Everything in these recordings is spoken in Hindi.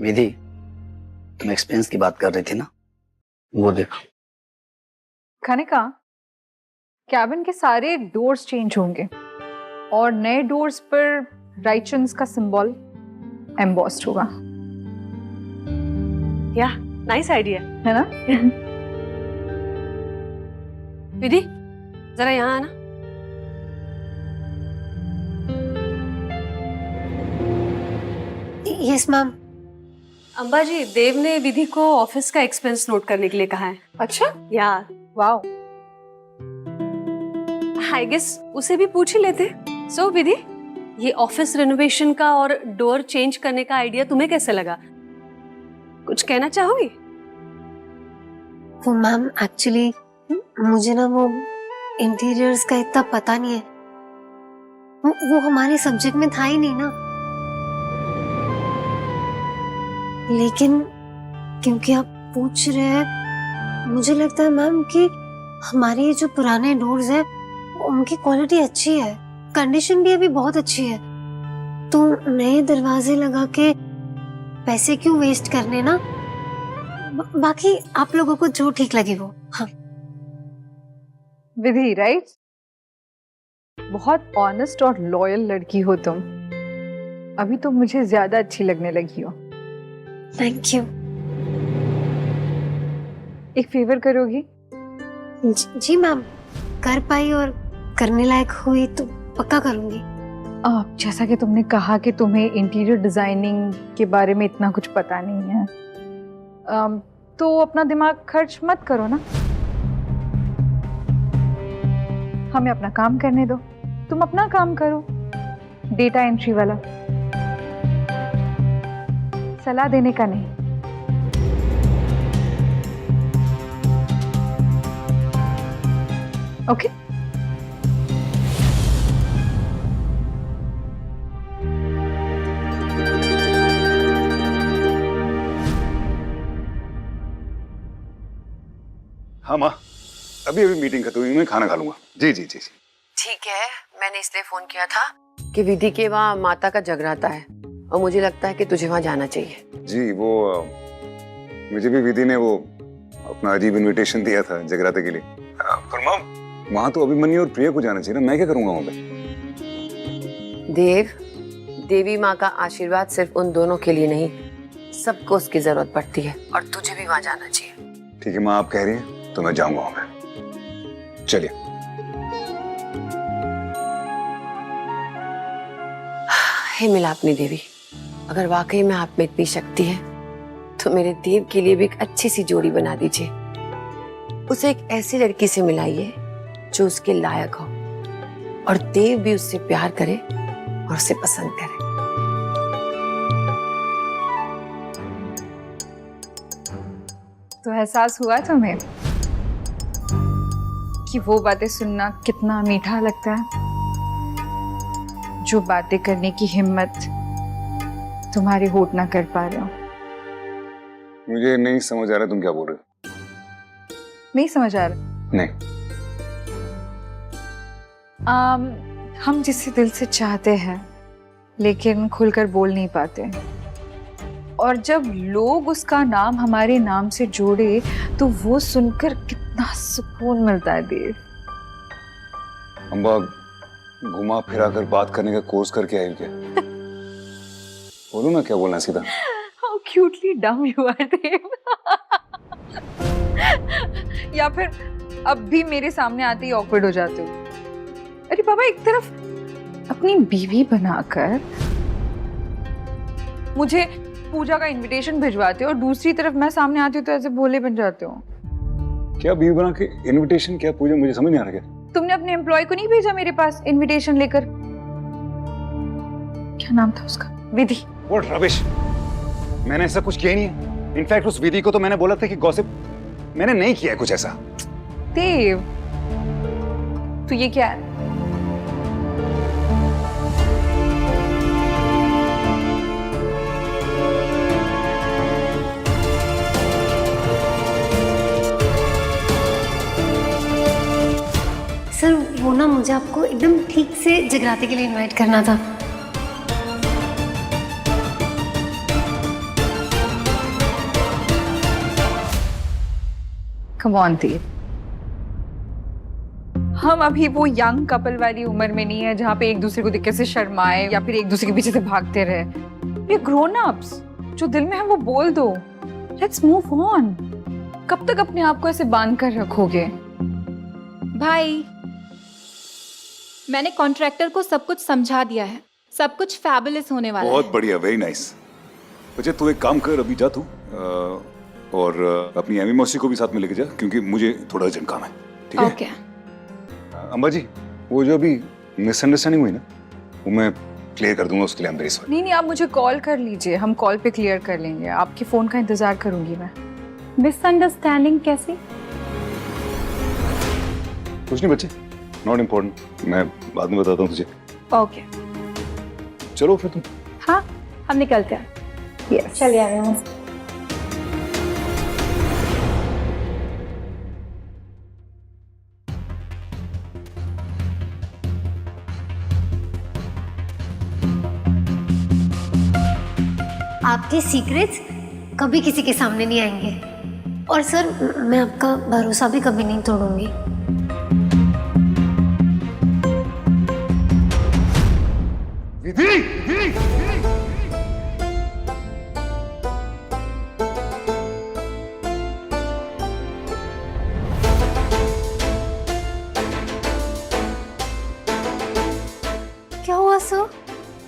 विधि, तुम एक्सपेंस की बात कर रही थी ना, वो देखो। कनिका, कैबिन के सारे डोर्स चेंज होंगे और नए डोर्स पर राइचन्स का सिंबल एम्बॉस्ड होगा। या नाइस आइडिया है ना? विधि, जरा यहाँ आना। Yes ma'am. अंबा जी, देव ने विधि को ऑफिस का एक्सपेंस नोट करने के लिए कहा है। अच्छा, या वाओ। आई गेस उसे भी पूछ ही लेते। सो विधि, ये ऑफिस रेनोवेशन का और डोर चेंज करने का आइडिया तुम्हें कैसे लगा? कुछ कहना चाहोगी? वो मैम एक्चुअली मुझे ना वो इंटीरियर्स का इतना पता नहीं है, वो हमारे सब्जेक्ट में था ही नहीं ना। लेकिन क्योंकि आप पूछ रहे हैं, मुझे लगता है मैम कि हमारे ये जो पुराने डोर्स हैं उनकी क्वालिटी अच्छी है, कंडीशन भी अभी बहुत अच्छी है, तो नए दरवाजे लगा के पैसे क्यों वेस्ट करने ना। बाकी आप लोगों को जो ठीक लगे वो। हाँ विधि, राइट? बहुत ऑनेस्ट और लॉयल लड़की हो तुम। अभी तो मुझे ज्यादा अच्छी लगने लगी हो। Thank you. एक फेवर करोगी? जी मैम, कर पाई और करने लायक हुई तो पक्का करूंगी। जैसा कि तुमने कहा कि तुम्हें इंटीरियर डिजाइनिंग के बारे में इतना कुछ पता नहीं है, तो अपना दिमाग खर्च मत करो ना, हमें अपना काम करने दो। तुम अपना काम करो, डेटा एंट्री वाला, सलाह देने का नहीं। ओके? हाँ माँ, अभी मीटिंग खत्म हुई, मैं खाना खा लूंगा। जी जी जी जी। ठीक है, मैंने इसलिए फोन किया था कि विधि के वहाँ माता का जगराता है और मुझे लगता है कि तुझे वहाँ जाना चाहिए। जी, वो मुझे भी विधि ने वो अपना अजीब इनविटेशन दिया था जगराते के लिए। पर माँ, वहाँ तो अभिमन्यु और प्रिया को जाना चाहिए ना, मैं क्या करूंगा वहाँ पे? देव, देवी माँ का आशीर्वाद सिर्फ उन दोनों के लिए नहीं, सबको उसकी जरूरत पड़ती है और तुझे भी वहाँ जाना चाहिए। ठीक है माँ, आप कह रही हैं तो मैं जाऊंगा वहाँ पे। चलिए। हे मिला अपनी देवी, अगर वाकई में आप में इतनी शक्ति है तो मेरे देव के लिए भी एक अच्छी सी जोड़ी बना दीजिए। उसे एक ऐसी लड़की से मिलाइए जो उसके लायक हो और देव भी उससे प्यार करे और उसे पसंद करे। तो एहसास हुआ तुम्हें कि वो बातें सुनना कितना मीठा लगता है, जो बातें करने की हिम्मत तुम्हारे होठ ना कर पा रहे हो। मुझे नहीं समझ आ रहा तुम क्या बोल रहे हो। नहीं समझ आ रहा? नहीं। हम जिसे दिल से चाहते हैं लेकिन खुलकर बोल नहीं पाते, और जब लोग उसका नाम हमारे नाम से जोड़े तो वो सुनकर कितना सुकून मिलता है देव। अम्बा, घुमा फिरा कर बात करने का कोर्स करके आई क्या? बोलो ना, क्या बोलना सीधा। How cutely dumb you are, देव। या फिर अब भी मेरे सामने आते ही ऑकवर्ड हो जाते हो। अरे बाबा, एक तरफ अपनी बीवी बनाकर मुझे पूजा का इनविटेशन भिजवाते हो और दूसरी तरफ मैं सामने आती हूँ तो ऐसे भोले बन जाते हो। क्या बीवी बना के इनविटेशन? क्या पूजा? मुझे समझ नहीं आ रहा। क्या तुमने अपने एम्प्लॉय को नहीं भेजा मेरे पास इनविटेशन लेकर? क्या नाम था उसका? विधि। What rubbish! मैंने ऐसा कुछ किया ही नहीं है। इनफैक्ट उस विधि को तो मैंने बोला था कि गॉसिप मैंने नहीं किया है कुछ ऐसा। देव, तो ये क्या है? सर, वो ना मुझे आपको एकदम ठीक से जगराते के लिए इनवाइट करना था। कम ऑन देव, हम अभी वो यंग कपल वाली उम्र में नहीं है जहाँ पे एक दूसरे को देख के से शर्माए या फिर एक दूसरे के पीछे से भागते रहे। वी ग्रोन अप्स, जो दिल में है वो बोल दो। Let's move on. कब तक अपने आप को ऐसे बांध कर रखोगे? भाई, मैंने कॉन्ट्रैक्टर को सब कुछ समझा दिया है, सब कुछ फैबुलस होने वाला बहुत है। बढ़िया, वेरी नाइस। बच्चे तू एक काम कर, अभी जा तू और अपनी एमी मौसी को भी साथ में लेके जा, क्योंकि मुझे थोड़ा अर्जेंट काम है। ठीक है? ओके। अम्बा जी, वो जो अभी मिसअंडरस्टैंडिंग हुई ना, वो मैं क्लियर कर दूंगा, उसके लिए मेरी सॉरी। नहीं नहीं, आप मुझे कॉल कर लीजिए, हम कॉल पे क्लियर कर लेंगे। आपके फोन का इंतजार करूंगी मैं। मिसअंडरस्टैंडिंग कैसी? कुछ नहीं बच्चे, नॉट इम्पोर्टेंट, मैं बाद में बताता हूँ तुझे। ओके, चलो फिर तुम। हाँ हम निकलते हैं। यस, चलिए आ रहे हैं। आपके सीक्रेट्स कभी किसी के सामने नहीं आएंगे, और सर मैं आपका भरोसा भी कभी नहीं तोड़ूंगी। क्या हुआ सर?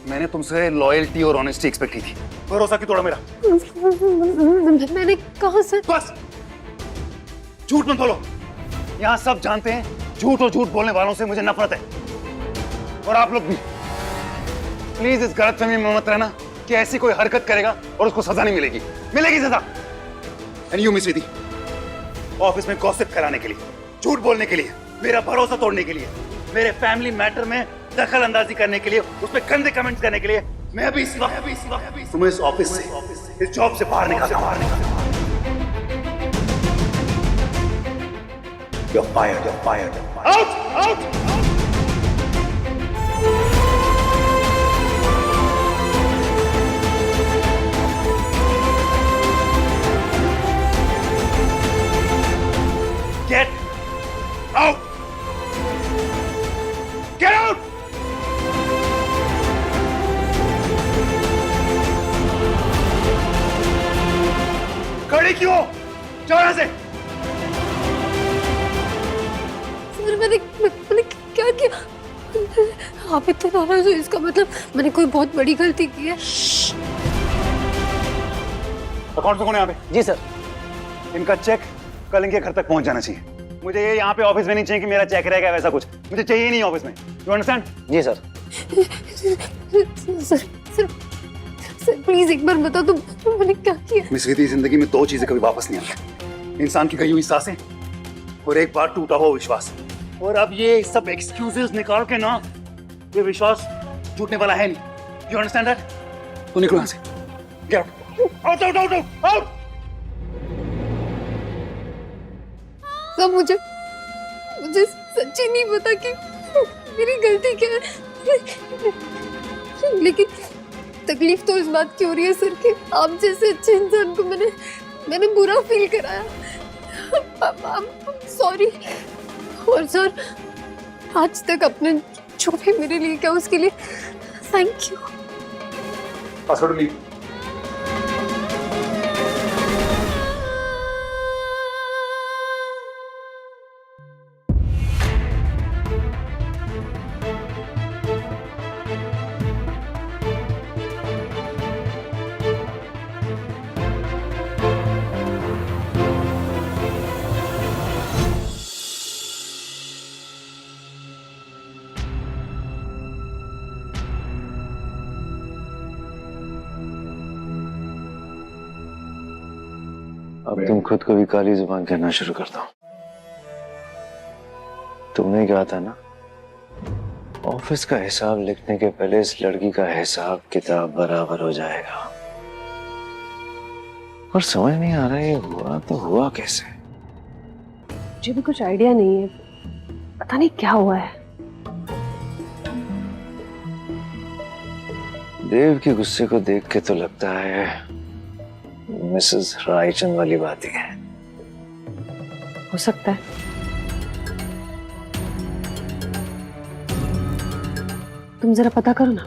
मैंने तुमसे लॉयल्टी और ऑनेस्टी एक्सपेक्ट की थी, भरोसा क्यों तोड़ा मेरा? मैंने कहा सर। बस झूठ मत बोलो, यहाँ सब जानते हैं झूठ और झूठ बोलने वालों से मुझे नफरत है, और आप लोग भी। प्लीज इस गलतफहमी में मत रहना कि ऐसी कोई हरकत करेगा और उसको सजा नहीं मिलेगी। मिलेगी सजा। And you miss Vidhi, office में गॉसिप कराने के लिए, झूठ बोलने के लिए, मेरा भरोसा तोड़ने के लिए, मेरे फैमिली मैटर में दखल अंदाजी करने के लिए, उस पर गंदे कमेंट्स करने के लिए मैं अभी इस वक्त तुम्हें इस ऑफिस से, इस जॉब से बाहर निकालता हूं। You're fired, you're fired, you're fired. Out! Out! Get out! Get out! खड़ी क्यों? जाओ यहाँ से। सर मैंने क्या किया? आप इतने नाराज हो, इसका मतलब मैंने कोई बहुत बड़ी गलती की है। अकाउंट से कौन है यहाँ पे? जी सर। इनका चेक कल इनके घर तक पहुंच जाना चाहिए। मुझे ये यहाँ पे ऑफिस में नहीं चाहिए कि मेरा चेक रहेगा वैसा कुछ, मुझे चाहिए ही नहीं ऑफिस में। You understand? जी सर। सर प्लीज एक बार बता दो मैंने क्या किया? मिस विधि, जिंदगी में दो चीजें कभी वापस नहीं आती, इंसान की गई हुई सांसें और एक बार टूटा हुआ विश्वास। और अब ये सब एक्सक्यूजेस निकाल के ना, ये विश्वास टूटने वाला है नहीं। You understand that? तो निकलो यहाँ से। Get out, out, out, out, out. सब मुझे सच्ची नहीं पता कि मेरी गलती क्या है, लेकिन तकलीफ तो इस बात की हो रही है सर कि आप जैसे अच्छे इंसान को मैंने बुरा फील कराया। सॉरी। और सर आज तक आपने जो भी मेरे लिए किया उसके लिए थैंक यू। पासवर्ड ली। अब तुम खुद को भी काली जुबान कहना शुरू कर दो। तुमने कहा था ना, ऑफिस का हिसाब लिखने के पहले इस लड़की का हिसाब किताब बराबर हो जाएगा। और समझ नहीं आ रहा ये हुआ तो हुआ कैसे? मुझे भी कुछ आइडिया नहीं है, पता नहीं क्या हुआ है। देव के गुस्से को देख के तो लगता है मिसेस रायचंद वाली बात ही है। हो सकता है। तुम जरा पता करो ना,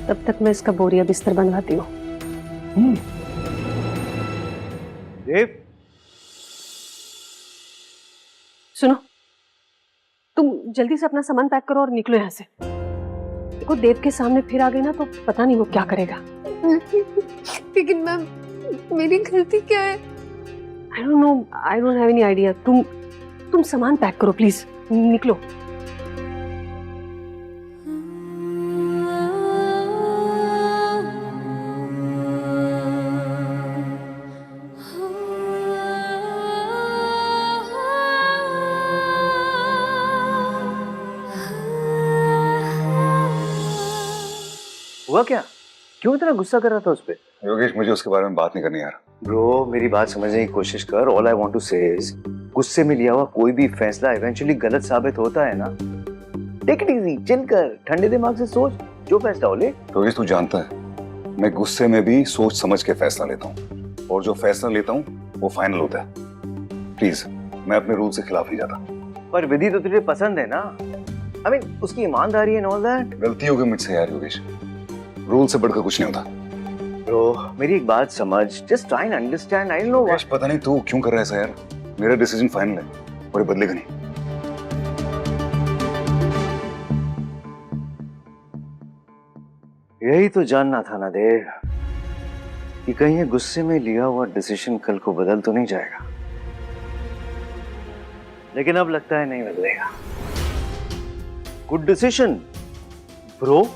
तब तक मैं इसका बोरिया बिस्तर बनवाती हूँ। देव, सुनो, तुम जल्दी से अपना सामान पैक करो और निकलो यहाँ से। देखो देव के सामने फिर आ गई ना तो पता नहीं वो क्या करेगा। लेकिन मैम मेरी गलती क्या है? I don't have any idea. तुम सामान पैक करो प्लीज, निकलो। हुआ क्या? क्यों इतना गुस्सा कर रहा था उस पे? योगेश, मुझे उसके बारे में बात नहीं करनी यार। ब्रो, मेरी बात समझने की कोशिश कर। ऑल आई वांट टू से इज, गुस्से में लिया हुआ कोई भी फैसला इवेंचुअली गलत साबित होता है ना। टेक इट इजी, चिल कर, ठंडे दिमाग से सोच, जो फैसला हो ले। योगेश, तू जानता है मैं गुस्से में भी सोच समझ के फैसला लेता हूँ, और जो फैसला लेता हूँ वो फाइनल होता है। प्लीज, मैं अपने रूल से खिलाफ नहीं जाता। पर विधि तो तुझे पसंद है ना? आई मीन उसकी ईमानदारी एंड ऑल दैट। गलती हो गई मुझसे यार योगेश, रूल से बढ़कर कुछ नहीं होता। ब्रो, मेरी एक बात समझ, just try and understand. I know Yogesh, पता नहीं तू क्यों कर रहा है ऐसा यार। मेरा डिसीजन फाइनल है और ये बदलेगा नहीं। यही तो जानना था ना देव, कि कहीं ये गुस्से में लिया हुआ डिसीजन कल को बदल तो नहीं जाएगा। लेकिन अब लगता है नहीं बदलेगा। Good decision bro.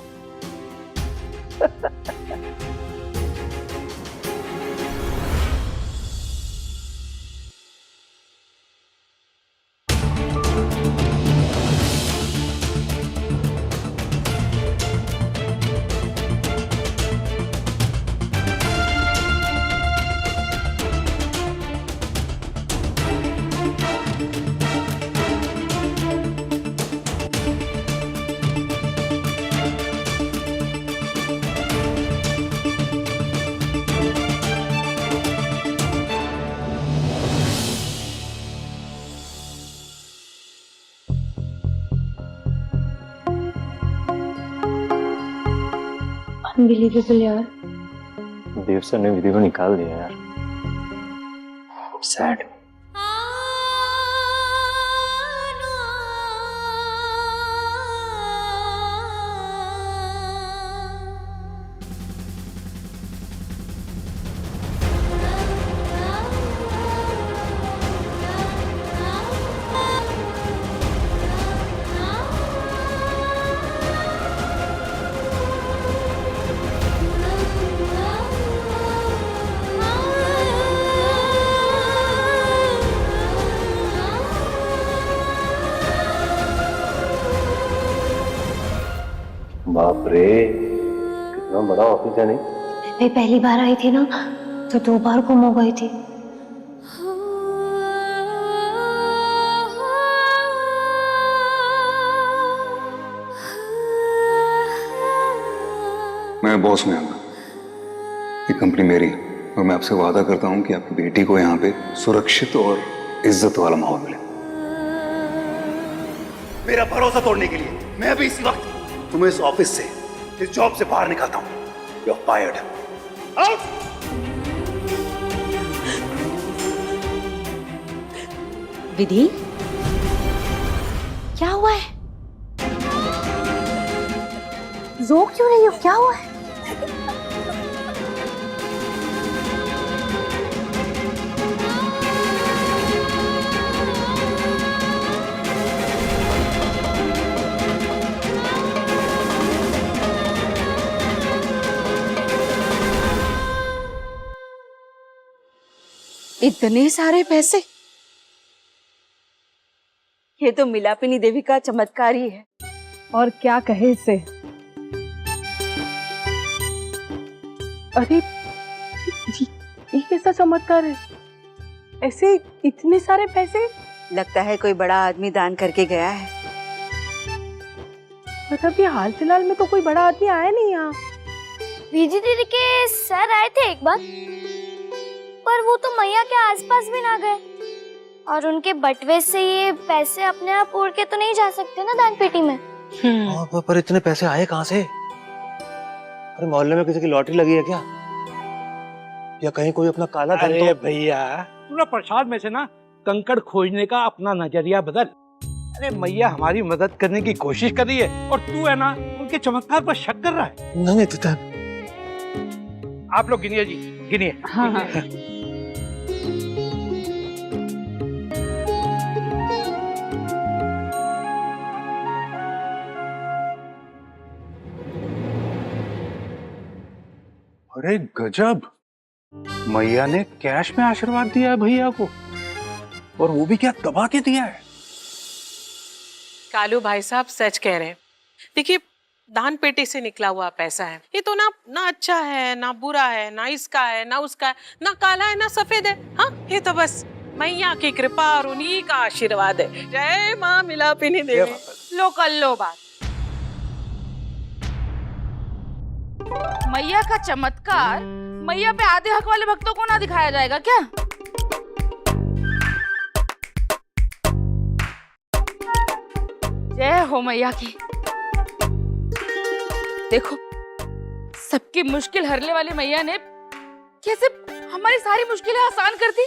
अनबिलीवेबल यार। देव सर ने विधि को निकाल दिया यार। सैड। बाप रे, कितना बड़ा ऑफिस है। नहीं, मैं पहली बार आई थी ना तो 2 बार गुम हो गई थी। मैं बॉस में आऊंगा, ये कंपनी मेरी है, और मैं आपसे वादा करता हूं कि आपकी बेटी को यहाँ पे सुरक्षित और इज्जत वाला माहौल मिले। मेरा भरोसा तोड़ने के लिए मैं अभी इसी वक्त तुम्हें इस ऑफिस से, इस जॉब से बाहर निकालता हूं। You are fired. Out. Vidhi, क्या हुआ है? रो क्यों रही हो? क्या हुआ है? इतने सारे पैसे, ये तो मिलापिनी देवी का चमत्कार ही है। और क्या कहे इसे। अरे ये कैसा चमत्कार है? ऐसे इतने सारे पैसे? लगता है कोई बड़ा आदमी दान करके गया है। पर अभी हाल फिलहाल में तो कोई बड़ा आदमी आया नहीं यहाँ। विधि दीदी के सर आए थे एक बार, पर वो तो मैया के आसपास भी ना गए। और उनके बटवे से ये पैसे अपने आप उड़ के तो नहीं जा सकते ना दान पेटी में। पर इतने पैसे आए कहाँ से? अरे मोहल्ले में किसी की लॉटरी लगी है क्या? या कहीं कोई अपना काला धन अरे भैया, पूरा प्रसाद में से ना कंकड़ खोजने का अपना नजरिया बदल। अरे मैया हमारी मदद करने की कोशिश कर रही है और तू है ना उनके चमत्कार पर शक कर रहा है। नहीं आप लोग गिनिए जी, गिनिए। हाँ हाँ। अरे गजब, मैया ने कैश में आशीर्वाद दिया है भैया को, और वो भी क्या दबा के दिया है। कालू भाई साहब सच कह रहे हैं। देखिए, दान पेटी से निकला हुआ पैसा है, ये तो ना अच्छा है, ना बुरा है, ना इसका है, ना उसका है, ना काला है, ना सफेद है। हाँ, ये तो बस मैया की कृपा और उन्हीं का आशीर्वाद है। जय माँ मिलापिनी देवी। लो कर लो बात। मैया का चमत्कार मैया पे आधे हक वाले भक्तों को ना दिखाया जाएगा क्या? जय हो मैया की। देखो, सबकी मुश्किल हरने वाली मैया ने कैसे हमारी सारी मुश्किलें आसान कर दी।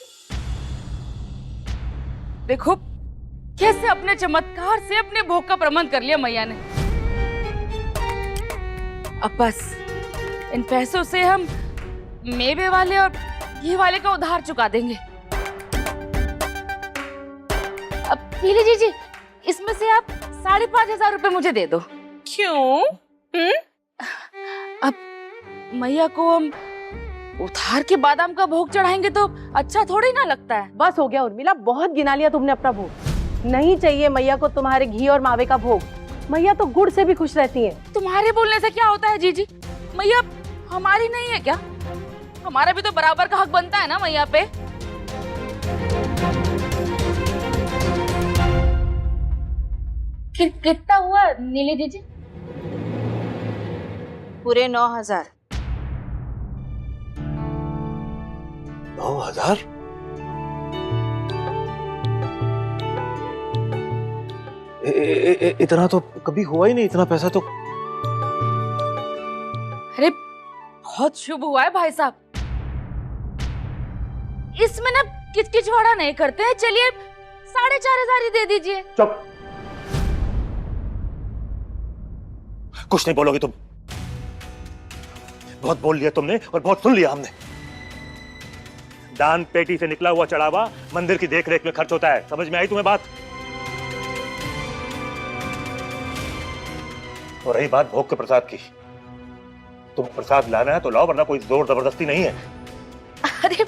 देखो कैसे अपने चमत्कार से अपने भोग का प्रबंध कर लिया मैया ने। अब बस इन पैसों से हम मेवे वाले और घी वाले का उधार चुका देंगे। अब पी लीजिए जी, इसमें से आप 5,500 रुपए मुझे दे दो। क्यों? अब मैया को हम उधार के बादाम का भोग चढ़ाएंगे तो अच्छा थोड़ी ना लगता है। बस हो गया उर्मिला, बहुत गिना लिया तुमने अपना भोग। नहीं चाहिए मैया को तुम्हारे घी और मावे का भोग। मैया तो गुड़ से भी खुश रहती है। तुम्हारे बोलने से क्या होता है जीजी? मैया हमारी नहीं है क्या? हमारा भी तो बराबर का हक बनता है ना मैया पे। कितना हुआ नीले जीजी? पूरे 9,000। 9,000? इतना तो कभी हुआ ही नहीं, इतना पैसा तो। अरे बहुत शुभ हुआ है भाई साहब। इसमें ना किचकिचवाड़ा नहीं करते हैं। चलिए 4,500 ही दे दीजिए। चुप, कुछ नहीं बोलोगे तुम। बहुत बोल लिया तुमने और बहुत सुन लिया हमने। दान पेटी से निकला हुआ चढ़ावा मंदिर की देखरेख में खर्च होता है। समझ में आई तुम्हें बात? और रही बात भोग के प्रसाद की, तुम प्रसाद लाना है तो लाओ, वरना कोई जोर जबरदस्ती नहीं है। अरे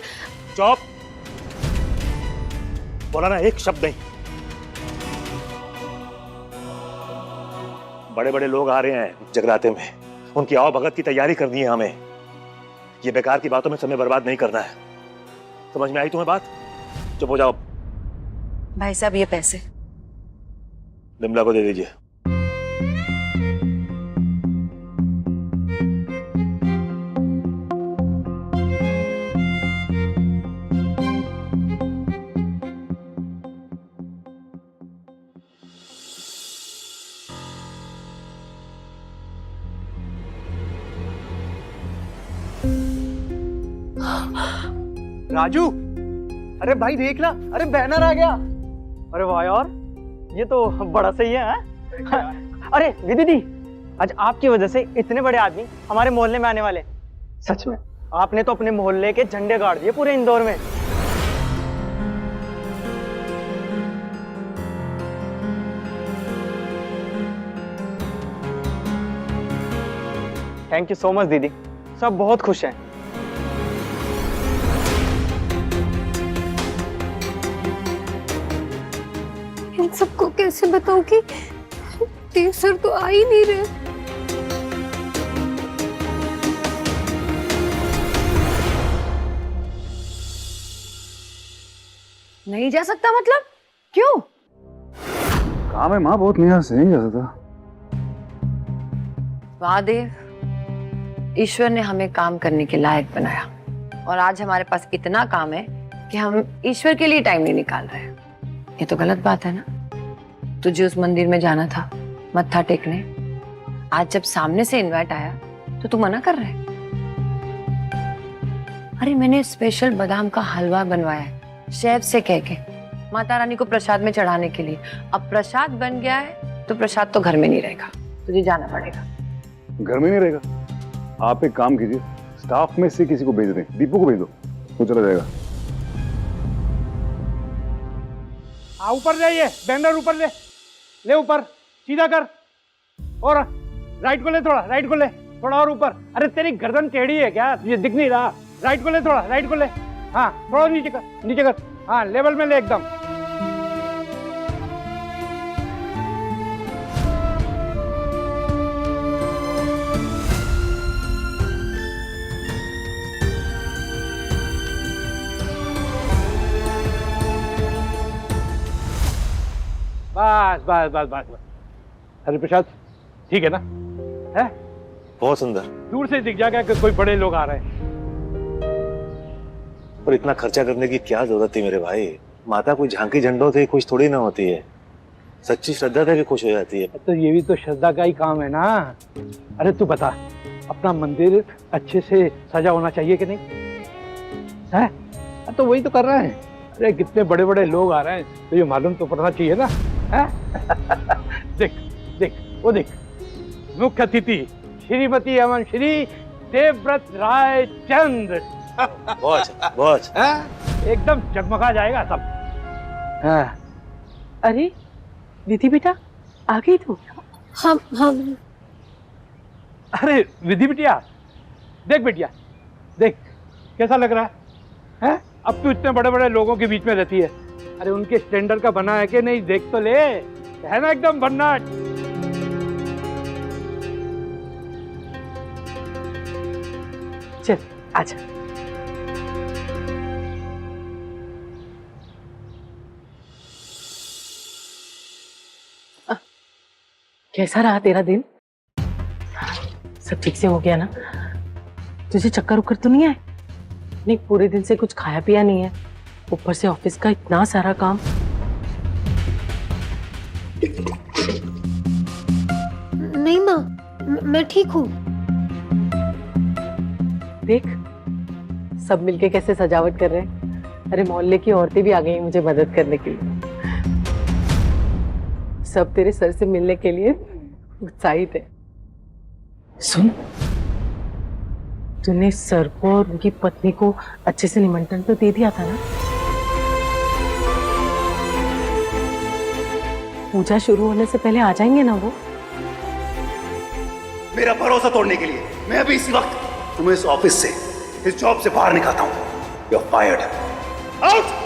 चुप, बोला ना एक शब्द नहीं। बड़े बड़े लोग आ रहे हैं जगराते में, उनकी आओ भगत की तैयारी करनी है हमें। ये बेकार की बातों में समय बर्बाद नहीं करना है। समझ में आई तुम्हें बात? चुप हो जाओ। भाई साहब ये पैसे बिमला को दे दीजिए। राजू, अरे भाई देख ना, अरे बैनर आ गया। अरे वाह यार, ये तो बड़ा सही है। अरे दीदी, आज आपकी वजह से इतने बड़े आदमी हमारे मोहल्ले में आने वाले। सच में आपने तो अपने मोहल्ले के झंडे गाड़ दिए पूरे इंदौर में। थैंक यू सो मच दीदी, सब बहुत खुश हैं। इन सबको कैसे बताऊं कि देव सर तो आ ही नहीं रहे। नहीं जा सकता मतलब? क्यों? काम है माँ, बहुत निराश से नहीं जा सकता। वाह देव, ईश्वर ने हमें काम करने के लायक बनाया और आज हमारे पास इतना काम है कि हम ईश्वर के लिए टाइम नहीं निकाल रहे हैं। ये तो गलत बात है ना। तुझे उस मंदिर में जाना था मत्था टेकने, आज जब सामने से इनवाइट आया तो तू मना कर रहे। अरे मैंने स्पेशल बादाम का हलवा बनवाया है शेफ से कह के, माता रानी को प्रसाद में चढ़ाने के लिए। अब प्रसाद बन गया है तो प्रसाद तो घर में नहीं रहेगा, तुझे जाना पड़ेगा। घर में नहीं रहेगा? आप एक काम कीजिए, स्टाफ में से किसी को भेज दें, दीपू को भेज दो, वो चला जाएगा। हाँ ऊपर जाइए, बैनर ऊपर ले ऊपर, सीधा कर, और राइट को ले, थोड़ा राइट को ले, थोड़ा और ऊपर। अरे तेरी गर्दन टेढ़ी है क्या, तुझे दिख नहीं रहा? राइट को ले, थोड़ा राइट को ले, हाँ थोड़ा नीचे कर, हाँ लेवल में ले एकदम। बस बस बस बस बस। हरि प्रसाद ठीक है ना? है बहुत सुंदर। दूर से दिख जाएगा कि कोई बड़े लोग आ रहे हैं। पर इतना खर्चा करने की क्या जरूरत थी मेरे भाई? माता कोई झांकी झंडों से खुश थोड़ी ना होती है, सच्ची श्रद्धा से भी खुश हो जाती है। तो ये भी तो श्रद्धा का ही काम है ना। अरे तू बता, अपना मंदिर अच्छे से सजा होना चाहिए कि नहीं है? तो वही तो कर रहे हैं। अरे कितने बड़े बड़े लोग आ रहे हैं, तो ये मालूम तो पड़ना चाहिए ना। है देख देख वो देख, मुख्य अतिथि श्रीमती एवं श्री देवव्रत राय चंद्र। बहुत एकदम जगमगा जाएगा सब। हाँ। अरे विधि बेटा आ गई तू? हम अरे विधि बिटिया, देख बिटिया देख, कैसा लग रहा है? अब तू इतने बड़े बड़े लोगों के बीच में रहती है, अरे उनके स्टैंडर्ड का बना है कि नहीं देख तो ले, है ना एकदम भन्नाट। चल आजा। कैसा रहा तेरा दिन? सब ठीक से हो गया ना? तुझे चक्कर उक्कर तो नहीं आए? नहीं, पूरे दिन से कुछ खाया पिया नहीं है, ऊपर से ऑफिस का इतना सारा काम। नहीं माँ, मैं ठीक हूँ। देख सब मिलके कैसे सजावट कर रहे हैं। अरे मोहल्ले की औरतें भी आ गई मुझे मदद करने के लिए। सब तेरे सर से मिलने के लिए उत्साहित है। सुन, तूने सर को और उनकी पत्नी को अच्छे से निमंत्रण तो दे दिया था ना? पूजा शुरू होने से पहले आ जाएंगे ना वो? मेरा भरोसा तोड़ने के लिए मैं अभी इसी वक्त तुम्हें इस ऑफिस से, इस जॉब से बाहर निकालता हूं। You are fired. आउट।